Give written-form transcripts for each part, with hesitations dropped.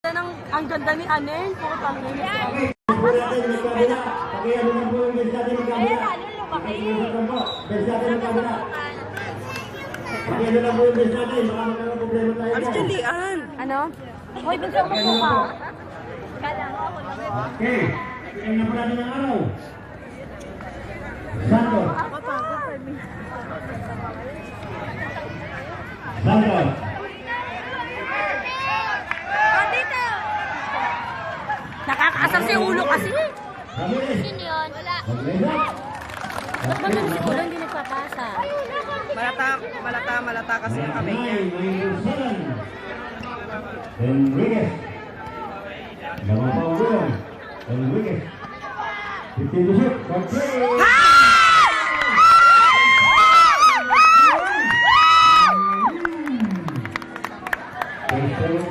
Ang ganda ni Anel. Putang ina si Anel. Alis dyan, Lian. Ano? Hoy, bigyan mo po ka. Okay. Tingnan po natin ang araw. Santos. Santos. Nakakaasar si ulo kasi. Ramirez. Sino yun? Wala. Ramirez. Ba't ba si ulo hindi nagpapasa? Malata kasi ang kamay niya. Enriquez. Nama Paulo. Enriquez. 15 to shoot.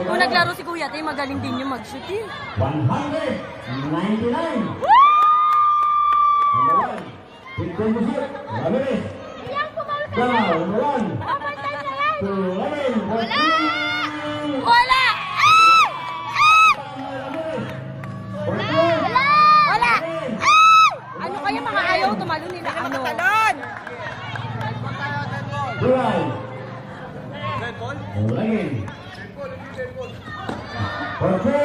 Kung naglaro si Kuya Tay, magaling din yung mag-shoot eh. 199. Number 1. 15 to shoot. Ramirez. Now, number 1. To Ramirez. Wala! Wala! Wala! Ano kaya mga ayaw tumalo nila? Ano? Talon! Duray. Ulangin. Perfect!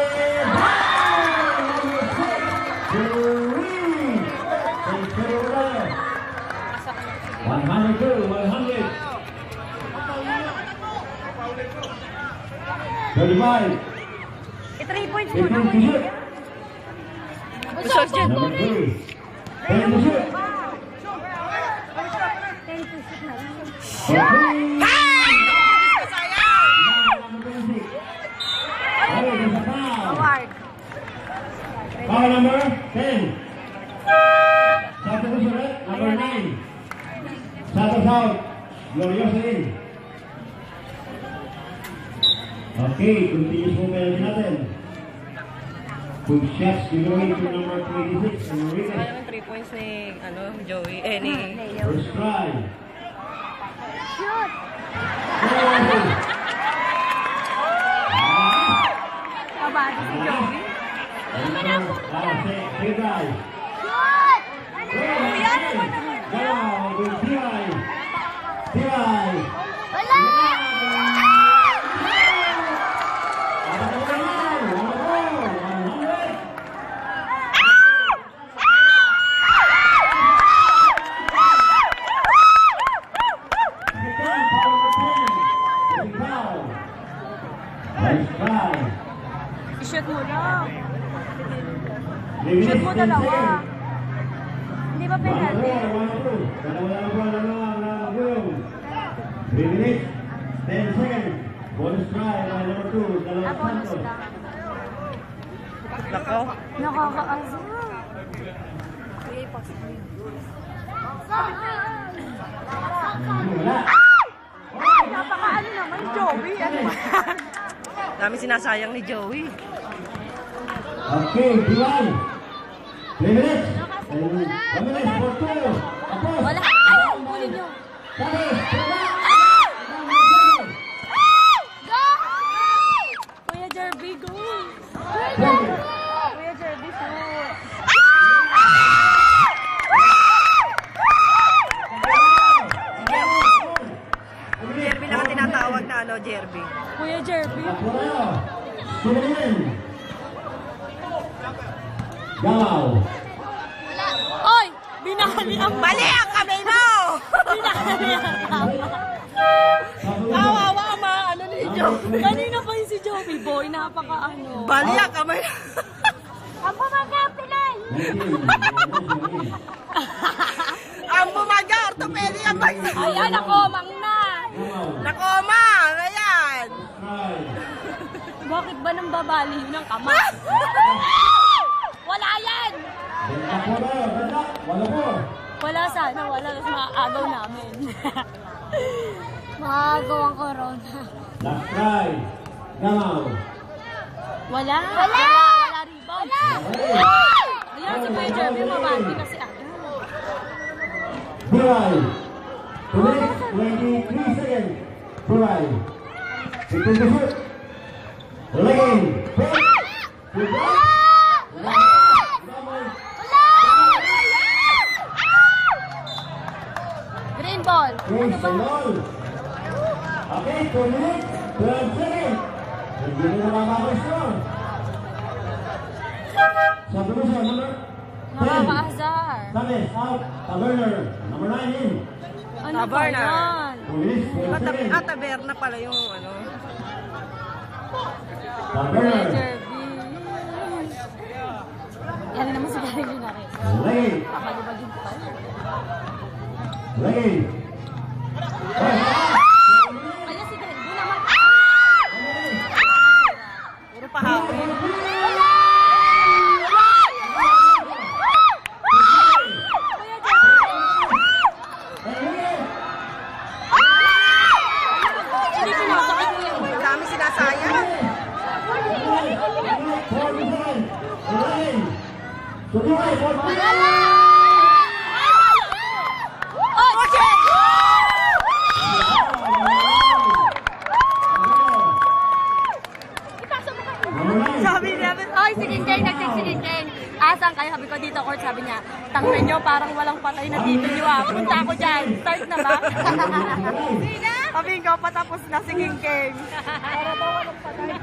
35. 3 points It mo na. is to shoot. Usog dyan. Number 3. 10 to shoot. Foul number 10. Santos ulit, number 9. Santos out. Glorioso in. Okay, continuous po penalty natin. Good shots giveaway to number 26, Enriquez. Kaya 3 points ni, Joey, ni... First try. Shoot! Kabado si Joey. Second try. Shoot! Kuya, naman naman. Wow, good try. Try. Wala! I-shoot mo lang. Shoot mo dalawa. Hindi ba penalty? 3 minutes, 10 seconds. Bonus try, number 2, Ah, bonus lang. Nakaw. Nakakaasa. Wala. Napakaano naman, Joey. Ano ba? Dami sinasayang ni Joey. Okay, Diwan. 3 minutes. 1 minute for 2. Tapos. Wala. Ay, bulin nyo. Tapos. Go! Kuya Jerby, go! Kuya Jerby, shoot! Jerby lang ang tinatawag na Jerby. Kuya Jerby. Sumayin. Galaw. Oy! Binahali ang Mali ang kamay mo! Binahali ang tama. Kawawa ang ni Joey. Kanina pa yung si Joey Boy, napaka-ano. Bali ang kamay. Ang pamagap, Pilay! Ang bumaga, orthopedic ang bagay. Ayan, nakomang na! Nakoma! Ayan! Bakit ba nang babali yun ang kamay? Wala yan! Wala sana, wala. Kasi maaagaw namin. Maagaw ang corona. Last try. Galaw. Wala! Wala! Wala rebound. Ayan, si Kuya Jerby, mabati kasi agad. Buray. 2 minutes, 23 seconds. Buray. 15 to shoot. Lane. bago score. Sa Brusa, number 10. Nakakaasar. Sanes, out. Taberner, number 9 in. Ano ba Taberna. yan? 2 minutes, 12 seconds. Taberna pala yung ano. Taberner. Jerby. Yan naman si Gary Linares. Lane. Papalibagin ko pa. Lane. Kaya si Gary, doon naman. Puro pahawin. Hindi pinasakit mo yan. Ang dami sinasayang. Sabi niya, ay, si Kinjeng, nag-text si Kinjeng. Asan kayo? Sabi ko dito, court. Sabi niya, tangnan nyo, parang walang patay na dito nyo ah. Punta ako dyan. Start na ba? Sabi ko, patapos na si Kinjeng. Para daw walang patay.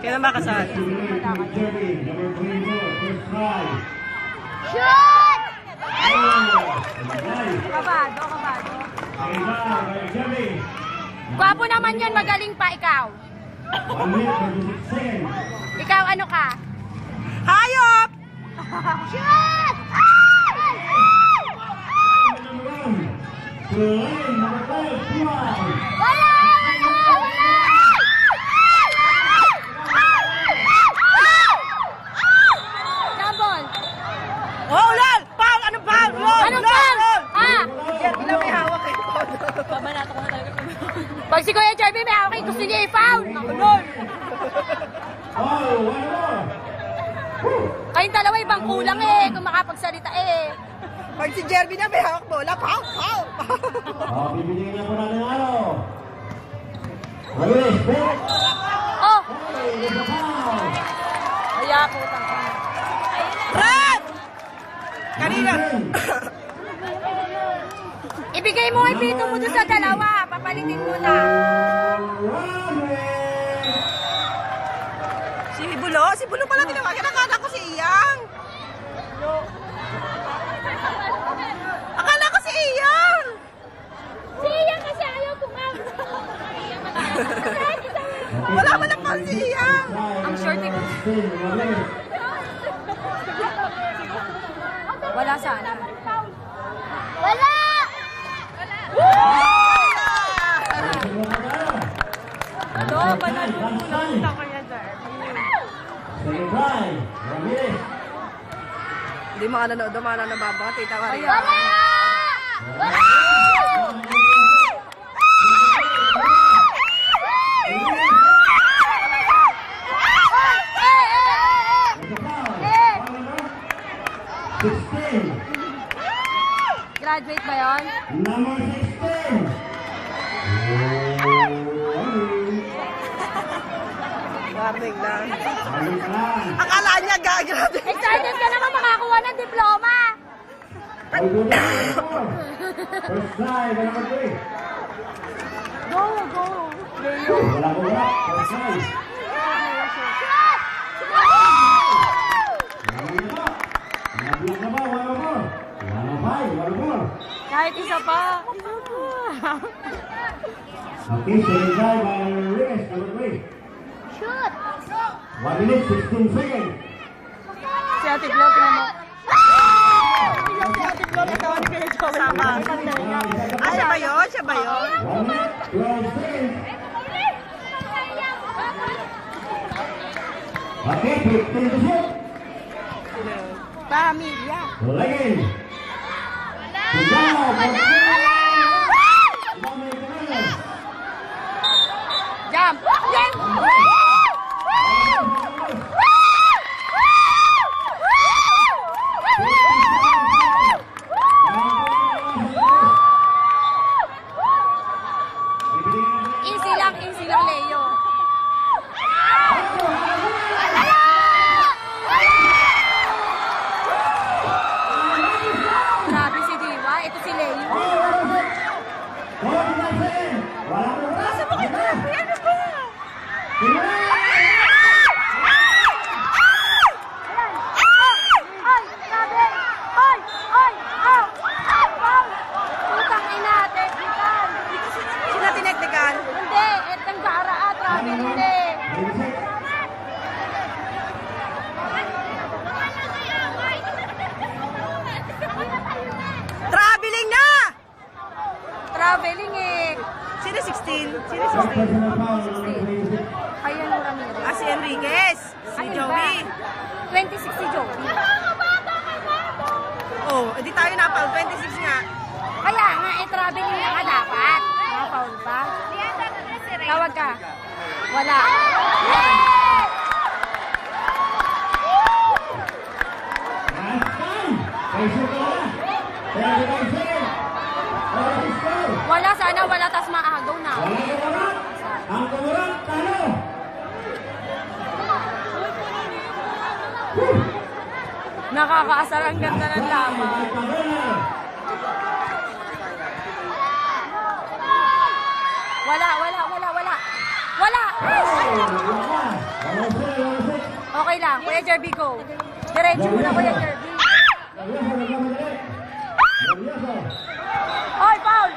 Kailan ba kasali? Shoot! Kabado, kabado. Gwapo naman yun, magaling pa ikaw. Ikaw ano ka? Hayop! Shoot! Wala! Double! Oh, lol! Foul! Anong foul? Lol! Anong Lol! foul? Lol! Ah! Jerby lang may hawak kayo. Pabanato ko na talaga. Pag si Kuya Jerby may hawak, gusto niya i-foul. Ako nun. Kayong dalawa ibang kulang eh, kung makapagsalita eh. Pag si Jerby na may hawak bola, foul! Foul! Bibigyan niya po natin ang ano. Mabilis, bet. Oh! Hey, it's a foul. Kaya putang ka. Red! Kanina. Ibigay mo ang pito mo doon sa dalawa. Papalitin mo na. Si Bulo? Si Bulo pala tinawagan. Akala ko si Iyang. Akala ko si Iyang. Siya kasi ayaw pumang. Wala mo lang pang si Iyang. Ang short ko. Wala sana. Wala! Ano? Panalo mo na kaya dyan. Hindi mga nanood naman na nababa. Tita Maria. Wala! Wala! Graduate ba yun? Number 16. Warning lang. Balik lang. Akala niya gagrabe. Excited ka naman makakuha ng diploma! All good na. First try, number 3. Go, go! Wala ko wala. First try. Nabulog na ba? Wala mo. Wala pa. Wala mo. Kahit isa pa. Okay, second try by Reyes, number 3. Shoot! 1 minute, 16 seconds. Si Ate Glo, pinamo. Si Ate Flo, natawa ni Kuya Joel. Sama. Ah, siya ba yun? Siya ba yun? 1 minute, 12 seconds. Okay, 15 to shoot. Pamilya. Lagin. Wala! Jump! Jump! Easy lang, Leo. Grabe si Diwa. Ito si Leo. 45 seconds. Sino si First personal foul, number 26. Ayan mo Ramirez. Ah, si Enriquez. Si Ano Joey. ba? 26 si Joey. Oh, edi tayo na foul. 26 nga. Kaya nga, traveling na nga dapat. Naka-foul pa. Tawag ka. Wala. Last time. Kaisip ka na. 35 seconds. What is the score? Wala sana, wala. Tas maagaw na. Wala kumurat. Ang kumurat, talo. Nakakaasar ang ganda ng laban. Wala. Wala! Okay lang. Kuya Jerby, go. Diretso mo na, Kuya Jerby. Oy, foul!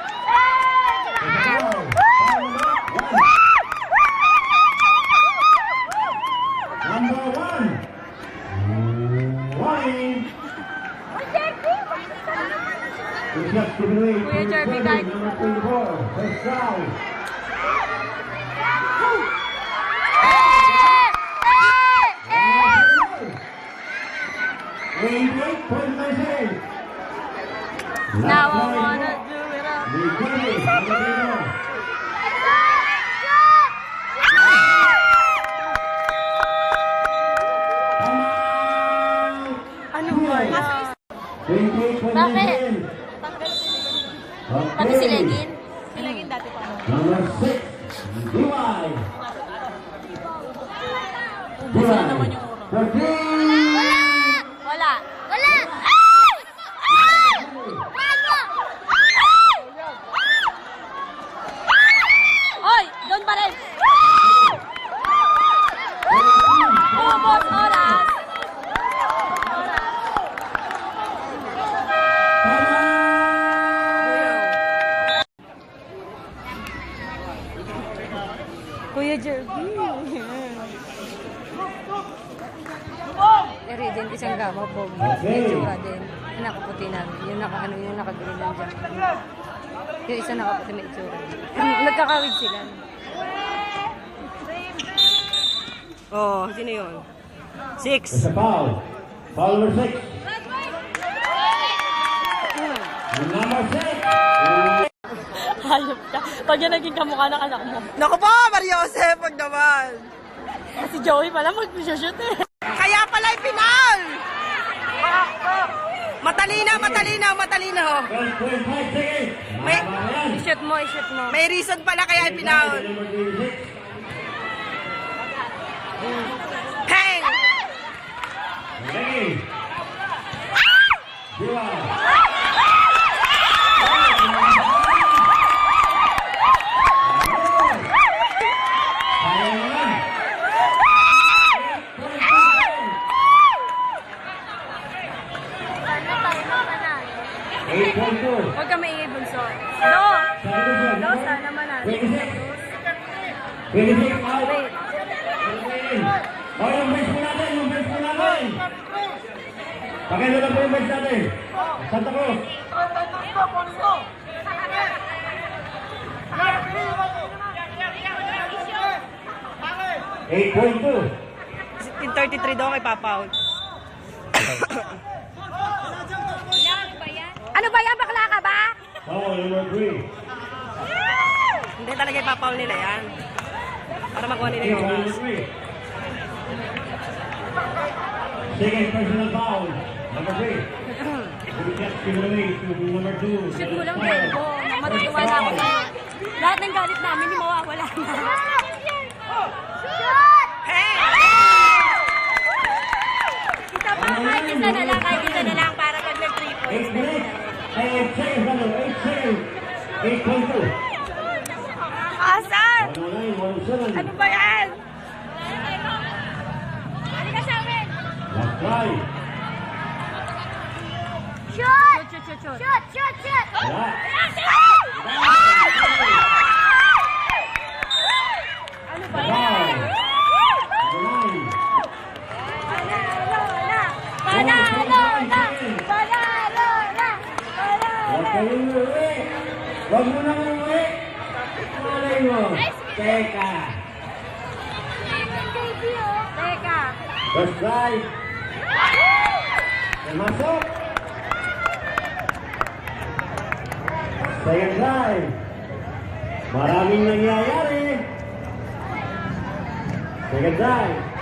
Number 1. Warning. Kuya Jerby, kahit- Number 24. First foul. Now I wanna do it all. Ano ba yan? Bakit? Pati si Legin? Si Legin dati pa. Number 6. DY. Ubusin na naman yung oras. 14. Wala. Wala! Oy! Doon pa rin! Ubos oras! Kuya Jerby. Eri din isang gama po. Itsura din. Yung nakaputi na. Yung naka-green lang dyan. Yung isa nakaputi may itsura. Nagkakawid sila. Oh, sino yun? 6. It's a foul. Foul number 6. Number 6. Hayop ka. Pag yan naging kamukha ng anak mo. Naku po, Mario Joseph, wag naman. Si Joey pala mag-shoot eh. Kaya pala yung final! Matalino. 12.5 seconds. May, I-shoot mo. may reason pala kaya yung final. Number 26. Hang! Okay. DY. Sayang naman. 8.2. Huwag ka maingay bunso. Sana manalo. 26 out. Wait. Oh, yung bench po natin. Pakilo na po yung bench natin. Santa Cruz. Eight point two. 33 daw kay Papa. Ano ba yan? Bakla ka ba? Foul number 3. Hindi talaga ipapaul nila yan. Para makuha nila yung Foul number oras. 3. Second personal foul. Number 3. Just give it away to number 2. Shoot mo lang, Belbo. Matutuwala ako na. Lahat ng galit namin, hindi mawawala na. Hey! Kahit isa na lang para pag nag-3 8 points. minutes. 8 seconds. 8 seconds. 8.2. Asar! 109, 107. Ano ba yan? Halika sa amin! Last try. Shoot! Shoot! Wala. Ano ba Foul. yan? Number 9. Huwag kayong uwi. Huwag mo nang uwi. Malay mo. Teka. Teka. First drive. Masuk. Second drive. Maraming nangyayari. Second drive.